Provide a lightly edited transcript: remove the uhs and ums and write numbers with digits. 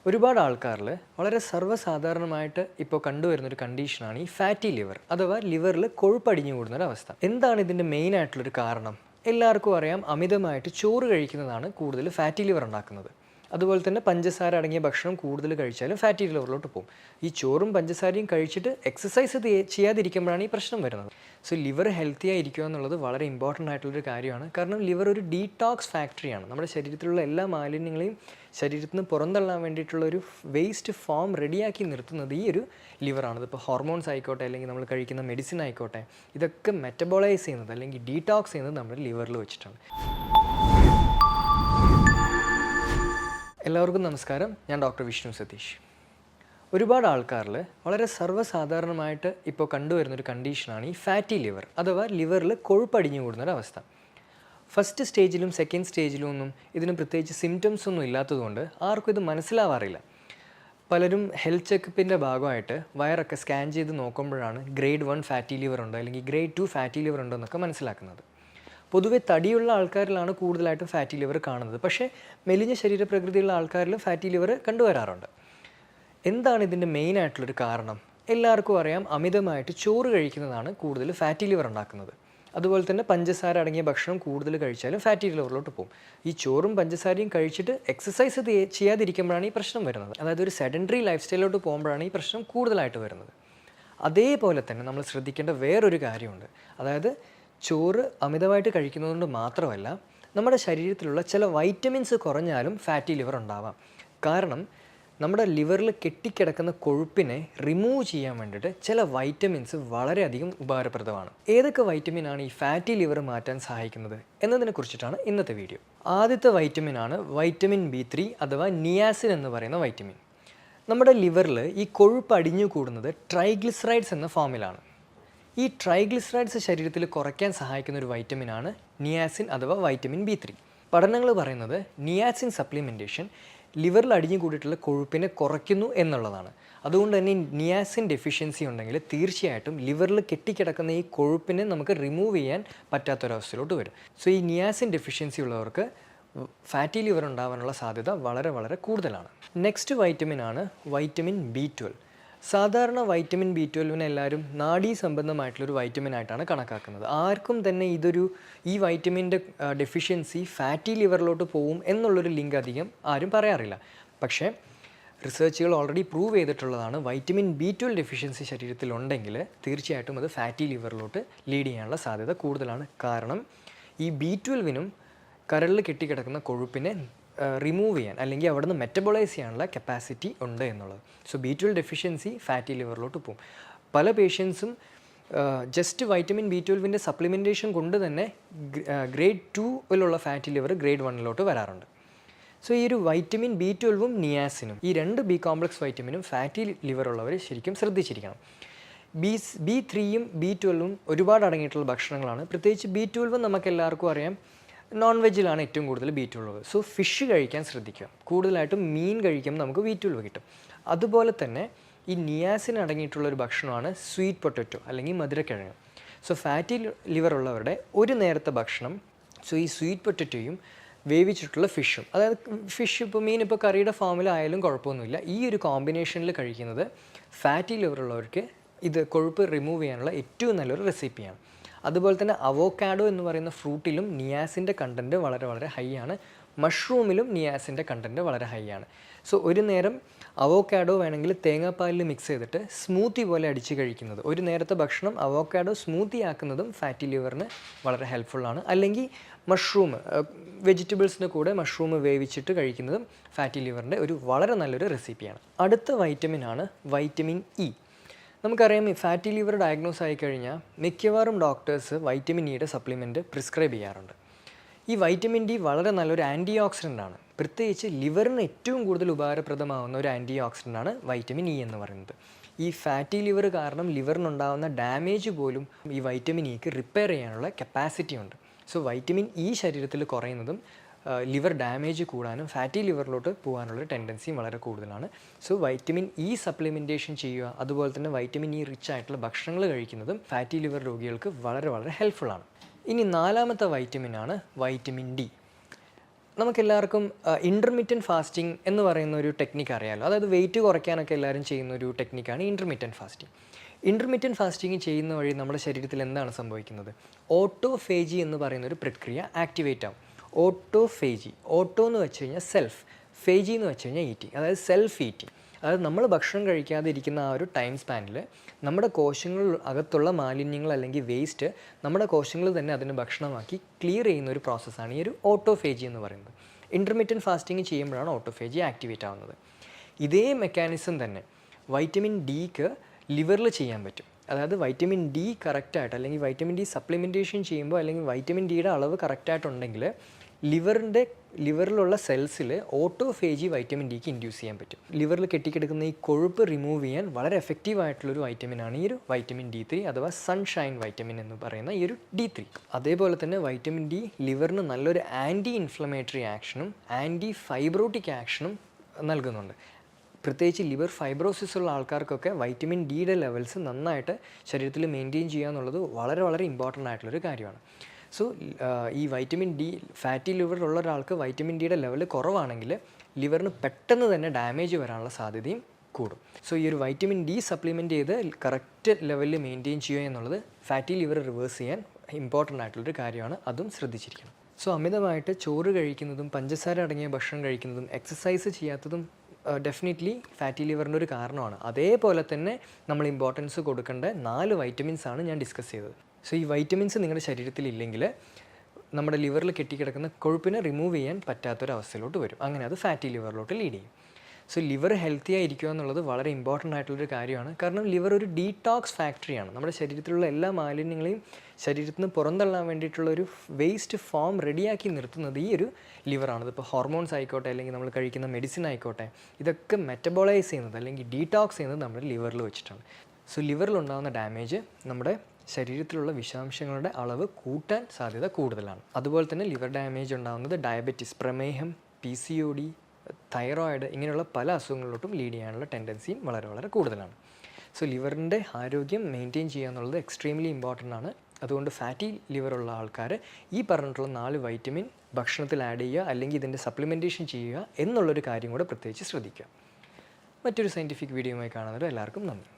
ഒരുപാട് ആൾക്കാരിൽ വളരെ സർവ്വസാധാരണമായിട്ട് ഇപ്പോൾ കണ്ടുവരുന്നൊരു കണ്ടീഷനാണ് ഈ ഫാറ്റി ലിവർ അഥവാ ലിവറിൽ കൊഴുപ്പടിഞ്ഞു കൂടുന്നൊരവസ്ഥ. എന്താണ് ഇതിൻ്റെ മെയിൻ ആയിട്ടുള്ളൊരു കാരണം? എല്ലാവർക്കും അറിയാം, അമിതമായിട്ട് ചോറ് കഴിക്കുന്നതാണ് കൂടുതൽ ഫാറ്റി ലിവർ ഉണ്ടാക്കുന്നത്. അതുപോലെ തന്നെ പഞ്ചസാര അടങ്ങിയ ഭക്ഷണം കൂടുതൽ കഴിച്ചാലും ഫാറ്റി ലിവറിലോട്ട് പോകും. ഈ ചോറും പഞ്ചസാരയും കഴിച്ചിട്ട് എക്സസൈസ് ചെയ്യാതിരിക്കുമ്പോഴാണ് ഈ പ്രശ്നം വരുന്നത്. സോ ലിവർ ഹെൽത്തി ആയിരിക്കുക എന്നുള്ളത് വളരെ ഇമ്പോർട്ടൻ്റ് ആയിട്ടുള്ളൊരു കാര്യമാണ്. കാരണം ലിവർ ഒരു ഡീടോക്സ് ഫാക്ടറിയാണ്. നമ്മുടെ ശരീരത്തിലുള്ള എല്ലാ മാലിന്യങ്ങളെയും ശരീരത്തിൽ നിന്ന് പുറന്തള്ളാൻ വേണ്ടിയിട്ടുള്ള ഒരു വേസ്റ്റ് ഫോം റെഡിയാക്കി നിർത്തുന്നത് ഈ ഒരു ലിവറാണ്. ഇതിപ്പോൾ ഹോർമോൺസ് ആയിക്കോട്ടെ, അല്ലെങ്കിൽ നമ്മൾ കഴിക്കുന്ന മെഡിസിൻ ആയിക്കോട്ടെ, ഇതൊക്കെ മെറ്റബോളൈസ് ചെയ്യുന്നത് അല്ലെങ്കിൽ ഡീടോക്സ് ചെയ്യുന്നത് നമ്മുടെ ലിവറിൽ വെച്ചിട്ടാണ്. എല്ലാവർക്കും നമസ്കാരം. ഞാൻ ഡോക്ടർ വിഷ്ണു സതീഷ്. ഒരുപാട് ആൾക്കാരിൽ വളരെ സർവ്വസാധാരണമായിട്ട് ഇപ്പോൾ കണ്ടുവരുന്നൊരു കണ്ടീഷനാണ് ഈ ഫാറ്റി ലിവർ അഥവാ ലിവറിൽ കൊഴുപ്പടിഞ്ഞു കൂടുന്നൊരവസ്ഥ. ഫസ്റ്റ് സ്റ്റേജിലും സെക്കൻഡ് സ്റ്റേജിലും ഒന്നും ഇതിന് പ്രത്യേകിച്ച് സിംറ്റംസ് ഒന്നും ഇല്ലാത്തതുകൊണ്ട് ആർക്കും ഇത് മനസ്സിലാവാറില്ല. പലരും ഹെൽത്ത് ചെക്കപ്പിൻ്റെ ഭാഗമായിട്ട് വയറൊക്കെ സ്കാൻ ചെയ്ത് നോക്കുമ്പോഴാണ് ഗ്രേഡ് 1 ഫാറ്റി ലിവർ ഉണ്ടോ അല്ലെങ്കിൽ ഗ്രേഡ് 2 ഫാറ്റി ലിവർ ഉണ്ടോ എന്നൊക്കെ മനസ്സിലാക്കുന്നത്. പൊതുവെ തടിയുള്ള ആൾക്കാരിലാണ് കൂടുതലായിട്ടും ഫാറ്റി ലിവർ കാണുന്നത്. പക്ഷേ മെലിഞ്ഞ ശരീരപ്രകൃതിയുള്ള ആൾക്കാരിലും ഫാറ്റി ലിവർ കണ്ടുവരാറുണ്ട്. എന്താണ് ഇതിൻ്റെ മെയിൻ ആയിട്ടുള്ളൊരു കാരണം? എല്ലാവർക്കും അറിയാം, അമിതമായിട്ട് ചോറ് കഴിക്കുന്നതാണ് കൂടുതൽ ഫാറ്റി ലിവർ ഉണ്ടാക്കുന്നത്. അതുപോലെ തന്നെ പഞ്ചസാര അടങ്ങിയ ഭക്ഷണം കൂടുതൽ കഴിച്ചാലും ഫാറ്റി ലിവറിലോട്ട് പോകും. ഈ ചോറും പഞ്ചസാരയും കഴിച്ചിട്ട് എക്സസൈസ് ചെയ്യാതിരിക്കുമ്പോഴാണ് ഈ പ്രശ്നം വരുന്നത്. അതായത് ഒരു സെഡൻറ്ററി ലൈഫ് സ്റ്റൈലിലോട്ട് പോകുമ്പോഴാണ് ഈ പ്രശ്നം കൂടുതലായിട്ട് വരുന്നത്. അതേപോലെ തന്നെ നമ്മൾ ശ്രദ്ധിക്കേണ്ട വേറൊരു കാര്യമുണ്ട്. അതായത് ചോറ് അമിതമായിട്ട് കഴിക്കുന്നതുകൊണ്ട് മാത്രമല്ല, നമ്മുടെ ശരീരത്തിലുള്ള ചില വൈറ്റമിൻസ് കുറഞ്ഞാലും ഫാറ്റി ലിവർ ഉണ്ടാവാം. കാരണം നമ്മുടെ ലിവറിൽ കെട്ടിക്കിടക്കുന്ന കൊഴുപ്പിനെ റിമൂവ് ചെയ്യാൻ വേണ്ടിയിട്ട് ചില വൈറ്റമിൻസ് വളരെയധികം ഉപകാരപ്രദമാണ്. ഏതൊക്കെ വൈറ്റമിനാണ് ഈ ഫാറ്റി ലിവർ മാറ്റാൻ സഹായിക്കുന്നത് എന്നതിനെ കുറിച്ചിട്ടാണ് ഇന്നത്തെ വീഡിയോ. ആദ്യത്തെ വൈറ്റമിനാണ് വൈറ്റമിൻ B3 അഥവാ നിയാസിൻ എന്ന് പറയുന്ന വൈറ്റമിൻ. നമ്മുടെ ലിവറിൽ ഈ കൊഴുപ്പ് അടിഞ്ഞു കൂടുന്നത് ട്രൈഗ്ലിസറൈഡ്സ് എന്ന ഫോമിലാണ്. ഈ ട്രൈഗ്ലിസറൈഡ്സ് ശരീരത്തിൽ കുറയ്ക്കാൻ സഹായിക്കുന്ന ഒരു വൈറ്റമിനാണ് നിയാസിൻ അഥവാ വൈറ്റമിൻ B3. പഠനങ്ങൾ പറയുന്നത് നിയാസിൻ സപ്ലിമെൻറ്റേഷൻ ലിവറിൽ അടിഞ്ഞു കൂടിയിട്ടുള്ള കൊഴുപ്പിനെ കുറയ്ക്കുന്നു എന്നുള്ളതാണ്. അതുകൊണ്ട് തന്നെ നിയാസിൻ ഡെഫിഷ്യൻസി ഉണ്ടെങ്കിൽ തീർച്ചയായിട്ടും ലിവറിൽ കെട്ടിക്കിടക്കുന്ന ഈ കൊഴുപ്പിനെ നമുക്ക് റിമൂവ് ചെയ്യാൻ പറ്റാത്തൊരവസ്ഥയിലോട്ട് വരും. സോ ഈ നിയാസിൻ ഡെഫിഷ്യൻസി ഉള്ളവർക്ക് ഫാറ്റി ലിവർ ഉണ്ടാകാനുള്ള സാധ്യത വളരെ കൂടുതലാണ്. നെക്സ്റ്റ് വൈറ്റമിനാണ് വൈറ്റമിൻ B12. സാധാരണ വൈറ്റമിൻ B12 എല്ലാവരും നാഡീ സംബന്ധമായിട്ടുള്ളൊരു വൈറ്റമിൻ ആയിട്ടാണ് കണക്കാക്കുന്നത്. ആർക്കും തന്നെ ഈ വൈറ്റമിൻ്റെ ഡെഫിഷ്യൻസി ഫാറ്റി ലിവറിലോട്ട് പോവും എന്നുള്ളൊരു ലിങ്ക് അധികം ആരും പറയാറില്ല. പക്ഷേ റിസർച്ചുകൾ ഓൾറെഡി പ്രൂവ് ചെയ്തിട്ടുള്ളതാണ്, വൈറ്റമിൻ B12 ഡെഫിഷ്യൻസി ശരീരത്തിലുണ്ടെങ്കിൽ തീർച്ചയായിട്ടും അത് ഫാറ്റി ലിവറിലോട്ട് ലീഡ് ചെയ്യാനുള്ള സാധ്യത കൂടുതലാണ്. കാരണം ഈ B12നും കരളിൽ കെട്ടിക്കിടക്കുന്ന കൊഴുപ്പിനെ റിമൂവ് ചെയ്യാൻ അല്ലെങ്കിൽ അവിടെ നിന്ന് മെറ്റബോളൈസ് ചെയ്യാനുള്ള കപ്പാസിറ്റി ഉണ്ട് എന്നുള്ളത്. സോ B12 ഡെഫിഷ്യൻസി ഫാറ്റി ലിവറിലോട്ട് പോകും. പല പേഷ്യൻസും ജസ്റ്റ് വൈറ്റമിൻ B12ൻ്റെ സപ്ലിമെൻറ്റേഷൻ കൊണ്ട് തന്നെ ഗ്രേഡ് 2 ഫാറ്റി ലിവർ ഗ്രേഡ് 1 വരാറുണ്ട്. സോ ഈ ഒരു വൈറ്റമിൻ B12ഉം നിയാസിനും, ഈ രണ്ട് B കോംപ്ലക്സ് വൈറ്റമിനും ഫാറ്റി ലിവർ ഉള്ളവർ ശരിക്കും ശ്രദ്ധിച്ചിരിക്കണം. B3യും B12ഉം ഒരുപാട് അടങ്ങിയിട്ടുള്ള ഭക്ഷണങ്ങളാണ്. പ്രത്യേകിച്ച് B12 നമുക്ക് എല്ലാവർക്കും അറിയാം, നോൺ വെജിലാണ് ഏറ്റവും കൂടുതൽ B12. സോ ഫിഷ് കഴിക്കാൻ ശ്രദ്ധിക്കുക. കൂടുതലായിട്ടും മീൻ കഴിക്കുമ്പോൾ നമുക്ക് B12 കിട്ടും. അതുപോലെ തന്നെ ഈ നിയാസിൻ അടങ്ങിയിട്ടുള്ളൊരു ഭക്ഷണമാണ് സ്വീറ്റ് പൊട്ടറ്റോ അല്ലെങ്കിൽ മധുരക്കിഴങ്ങ്. സോ ഫാറ്റി ലിവർ ഉള്ളവരുടെ ഒരു നേരത്തെ ഭക്ഷണം, സോ ഈ സ്വീറ്റ് പൊട്ടറ്റോയും വേവിച്ചിട്ടുള്ള ഫിഷും, അതായത് ഫിഷ് ഇപ്പോൾ മീൻ ഇപ്പോൾ കറിയുടെ ഫോമിലായാലും കുഴപ്പമൊന്നുമില്ല, ഈ ഒരു കോമ്പിനേഷനിൽ കഴിക്കുന്നത് ഫാറ്റി ലിവർ ഉള്ളവർക്ക് ഇത് കൊഴുപ്പ് റിമൂവ് ചെയ്യാനുള്ള ഏറ്റവും നല്ലൊരു റെസിപ്പിയാണ്. അതുപോലെ തന്നെ അവോക്കാഡോ എന്ന് പറയുന്ന ഫ്രൂട്ടിലും നിയാസിൻ്റെ കണ്ടൻറ്റ് വളരെ ഹൈ ആണ്. മഷ്റൂമിലും നിയാസിൻ്റെ കണ്ടൻറ്റ് വളരെ ഹൈ ആണ്. സോ ഒരു നേരം അവോക്കാഡോ വേണമെങ്കിൽ തേങ്ങാപ്പാലിൽ മിക്സ് ചെയ്തിട്ട് സ്മൂത്തി പോലെ അടിച്ച് കഴിക്കുന്നത്, ഒരു നേരത്തെ ഭക്ഷണം അവോക്കാഡോ സ്മൂത്തി ആക്കുന്നതും ഫാറ്റി ലിവറിന് വളരെ ഹെൽപ്ഫുള്ളാണ്. അല്ലെങ്കിൽ മഷ്റൂം, വെജിറ്റബിൾസിൻ്റെ കൂടെ മഷ്റൂം വേവിച്ചിട്ട് കഴിക്കുന്നതും ഫാറ്റി ലിവറിൻ്റെ ഒരു വളരെ നല്ലൊരു റെസിപ്പിയാണ്. അടുത്ത വൈറ്റമിനാണ് വൈറ്റമിൻ E. നമുക്കറിയാം, ഈ ഫാറ്റി ലിവർ ഡയഗ്നോസ് ആയിക്കഴിഞ്ഞാൽ മിക്കവാറും ഡോക്ടേഴ്സ് വൈറ്റമിൻ ഇയുടെ സപ്ലിമെൻറ്റ് പ്രിസ്ക്രൈബ് ചെയ്യാറുണ്ട്. ഈ വൈറ്റമിൻ ഡി വളരെ നല്ലൊരു ആൻറ്റി ഓക്സിഡൻ്റ് ആണ്. പ്രത്യേകിച്ച് ലിവറിന് ഏറ്റവും കൂടുതൽ ഉപകാരപ്രദമാകുന്ന ഒരു ആൻറ്റി ഓക്സിഡൻ്റ് വൈറ്റമിൻ ഇ എന്ന് പറയുന്നത്. ഈ ഫാറ്റി ലിവർ കാരണം ലിവറിനുണ്ടാകുന്ന ഡാമേജ് പോലും ഈ വൈറ്റമിൻ ഇക്ക് റിപ്പയർ ചെയ്യാനുള്ള കപ്പാസിറ്റി ഉണ്ട്. സോ വൈറ്റമിൻ ഇ ശരീരത്തിൽ കുറയുന്നതും ലിവർ ഡാമേജ് കൂടാനും ഫാറ്റി ലിവറിലോട്ട് പോകാനുള്ളൊരു ടെൻഡൻസിയും വളരെ കൂടുതലാണ്. സോ വൈറ്റമിൻ ഇ സപ്ലിമെൻറ്റേഷൻ ചെയ്യുക, അതുപോലെ തന്നെ വൈറ്റമിൻ ഇ റിച്ച് ആയിട്ടുള്ള ഭക്ഷണങ്ങൾ കഴിക്കുന്നതും ഫാറ്റി ലിവർ രോഗികൾക്ക് വളരെ ഹെൽപ്ഫുള്ളാണ്. ഇനി നാലാമത്തെ വൈറ്റമിനാണ് വൈറ്റമിൻ ഡി. നമുക്കെല്ലാവർക്കും ഇൻ്റർമീഡിയൻറ്റ് ഫാസ്റ്റിംഗ് എന്ന് പറയുന്ന ഒരു ടെക്നിക്ക് അറിയാമല്ലോ. അതായത് വെയിറ്റ് കുറയ്ക്കാനൊക്കെ എല്ലാവരും ചെയ്യുന്ന ഒരു ടെക്നിക്കാണ് ഇൻ്റർമീഡിയൻറ്റ് ഫാസ്റ്റിംഗ്. ഇൻ്റർമീഡിയൻറ്റ് ഫാസ്റ്റിംഗ് ചെയ്യുന്ന വഴി നമ്മുടെ ശരീരത്തിൽ എന്താണ് സംഭവിക്കുന്നത്? ഓട്ടോഫേജി എന്ന് പറയുന്ന ഒരു പ്രക്രിയ ആക്ടിവേറ്റ് ആവും. ഓട്ടോഫേജി, ഓട്ടോ എന്ന് വെച്ച് കഴിഞ്ഞാൽ സെൽഫ്, ഫേജി എന്ന് വെച്ച് കഴിഞ്ഞാൽ ഈറ്റിംഗ്, അതായത് സെൽഫ് ഈറ്റിംഗ്. അതായത് നമ്മൾ ഭക്ഷണം കഴിക്കാതെ ഇരിക്കുന്ന ആ ഒരു ടൈം സ്പാനിൽ നമ്മുടെ കോശങ്ങൾ അകത്തുള്ള മാലിന്യങ്ങൾ അല്ലെങ്കിൽ വേസ്റ്റ് നമ്മുടെ കോശങ്ങൾ തന്നെ അതിന് ഭക്ഷണമാക്കി ക്ലിയർ ചെയ്യുന്ന ഒരു പ്രോസസ്സാണ് ഈ ഒരു ഓട്ടോഫേജി എന്ന് പറയുന്നത്. ഇൻ്റർമീഡിയൻറ്റ് ഫാസ്റ്റിംഗ് ചെയ്യുമ്പോഴാണ് ഓട്ടോഫേജി ആക്ടിവേറ്റ് ആവുന്നത്. ഇതേ മെക്കാനിസം തന്നെ വൈറ്റമിൻ ഡിക്ക് ലിവറിൽ ചെയ്യാൻ പറ്റും. അതായത് വൈറ്റമിൻ ഡി കറക്റ്റായിട്ട് അല്ലെങ്കിൽ വൈറ്റമിൻ ഡി സപ്ലിമെൻറ്റേഷൻ ചെയ്യുമ്പോൾ അല്ലെങ്കിൽ വൈറ്റമിൻ ഡിയുടെ അളവ് കറക്റ്റായിട്ടുണ്ടെങ്കിൽ ലിവറിലുള്ള സെൽസിൽ ഓട്ടോഫേജി വൈറ്റമിൻ ഡിക്ക് ഇൻഡ്യൂസ് ചെയ്യാൻ പറ്റും. ലിവറിൽ കെട്ടിക്കിടക്കുന്ന ഈ കൊഴുപ്പ് റിമൂവ് ചെയ്യാൻ വളരെ എഫക്റ്റീവായിട്ടുള്ളൊരു വൈറ്റമിനാണ് ഈ ഒരു വൈറ്റമിൻ D3 അഥവാ സൺഷൈൻ വൈറ്റമിൻ എന്ന് പറയുന്ന ഈ ഒരു D3. അതേപോലെ തന്നെ വൈറ്റമിൻ ഡി ലിവറിന് നല്ലൊരു ആൻറ്റി ഇൻഫ്ലമേറ്ററി ആക്ഷനും ആൻറ്റി ഫൈബ്രോട്ടിക് ആക്ഷനും നൽകുന്നുണ്ട്. പ്രത്യേകിച്ച് ലിവർ ഫൈബ്രോസിസ് ഉള്ള ആൾക്കാർക്കൊക്കെ വൈറ്റമിൻ ഡിയുടെ ലെവൽസ് നന്നായിട്ട് ശരീരത്തിൽ മെയിൻറ്റെയിൻ ചെയ്യുക എന്നുള്ളത് വളരെ വളരെ ഇമ്പോർട്ടൻ്റ് ആയിട്ടുള്ളൊരു കാര്യമാണ്. സോ ഈ വൈറ്റമിൻ ഡി ഫാറ്റി ലിവറിലുള്ള ഒരാൾക്ക് വൈറ്റമിൻ ഡിയുടെ ലെവൽ കുറവാണെങ്കിൽ ലിവറിന് പെട്ടെന്ന് തന്നെ ഡാമേജ് വരാനുള്ള സാധ്യതയും കൂടും. സോ ഈ ഒരു വൈറ്റമിൻ ഡി സപ്ലിമെൻറ്റ് ചെയ്ത് കറക്റ്റ് ലെവലിൽ മെയിൻറ്റെയിൻ ചെയ്യുക എന്നുള്ളത് ഫാറ്റി ലിവർ റിവേഴ്സ് ചെയ്യാൻ ഇമ്പോർട്ടൻ്റ് ആയിട്ടുള്ളൊരു കാര്യമാണ്. അതും ശ്രദ്ധിച്ചിരിക്കണം. സോ അമിതമായിട്ട് ചോറ് കഴിക്കുന്നതും പഞ്ചസാര അടങ്ങിയ ഭക്ഷണം കഴിക്കുന്നതും എക്സസൈസ് ചെയ്യാത്തതും ഡെഫിനറ്റ്ലി ഫാറ്റി ലിവറിൻ്റെ ഒരു കാരണമാണ്. അതേപോലെ തന്നെ നമ്മൾ ഇമ്പോർട്ടൻസ് കൊടുക്കേണ്ട 4 വൈറ്റമിൻസാണ് ഞാൻ ഡിസ്കസ് ചെയ്തത്. സോ ഈ വൈറ്റമിൻസ് നിങ്ങളുടെ ശരീരത്തിൽ ഇല്ലെങ്കിൽ നമ്മുടെ ലിവറിൽ കെട്ടിക്കിടക്കുന്ന കൊഴുപ്പിനെ റിമൂവ് ചെയ്യാൻ പറ്റാത്തൊരവസ്ഥയിലോട്ട് വരും. അങ്ങനെ അത് ഫാറ്റി ലിവറിലോട്ട് ലീഡ് ചെയ്യും. സോ ലിവർ ഹെൽത്തി ആയിരിക്കുക എന്നുള്ളത് വളരെ ഇമ്പോർട്ടൻ്റ് ആയിട്ടുള്ളൊരു കാര്യമാണ്. കാരണം ലിവർ ഒരു ഡീടോക്സ് ഫാക്ടറിയാണ്. നമ്മുടെ ശരീരത്തിലുള്ള എല്ലാ മാലിന്യങ്ങളെയും ശരീരത്തിൽ നിന്ന് പുറന്തള്ളാൻ വേണ്ടിയിട്ടുള്ളൊരു വേസ്റ്റ് ഫോം റെഡിയാക്കി നിർത്തുന്നത് ഈ ഒരു ലിവറാണ്. ഇപ്പോൾ ഹോർമോൺസ് ആയിക്കോട്ടെ അല്ലെങ്കിൽ നമ്മൾ കഴിക്കുന്ന മെഡിസിൻ ആയിക്കോട്ടെ, ഇതൊക്കെ മെറ്റബോളൈസ് ചെയ്യുന്നത് അല്ലെങ്കിൽ ഡീടോക്സ് ചെയ്യുന്നത് നമ്മുടെ ലിവറിൽ വെച്ചിട്ടാണ്. സോ ലിവറിലുണ്ടാകുന്ന ഡാമേജ് നമ്മുടെ ശരീരത്തിലുള്ള വിഷാംശങ്ങളുടെ അളവ് കൂട്ടാൻ സാധ്യത കൂടുതലാണ്. അതുപോലെ തന്നെ ലിവർ ഡാമേജ് ഉണ്ടാകുന്നത് ഡയബറ്റിസ്, പ്രമേഹം, PCOD, തൈറോയിഡ് ഇങ്ങനെയുള്ള പല അസുഖങ്ങളിലോട്ടും ലീഡ് ചെയ്യാനുള്ള ടെൻഡൻസിയും വളരെ വളരെ കൂടുതലാണ്. സോ ലിവറിൻ്റെ ആരോഗ്യം മെയിൻറ്റെയിൻ ചെയ്യുക എന്നുള്ളത് എക്സ്ട്രീംലി ഇമ്പോർട്ടൻ്റ് ആണ്. അതുകൊണ്ട് ഫാറ്റി ലിവറുള്ള ആൾക്കാർ ഈ പറഞ്ഞിട്ടുള്ള 4 വൈറ്റമിൻ ഭക്ഷണത്തിൽ ആഡ് ചെയ്യുക അല്ലെങ്കിൽ ഇതിൻ്റെ സപ്ലിമെൻറ്റേഷൻ ചെയ്യുക എന്നുള്ളൊരു കാര്യം കൂടെ പ്രത്യേകിച്ച് ശ്രദ്ധിക്കുക. മറ്റൊരു സയൻറ്റിഫിക് വീഡിയോയുമായി കാണുന്നത് എല്ലാവർക്കും നന്ദി.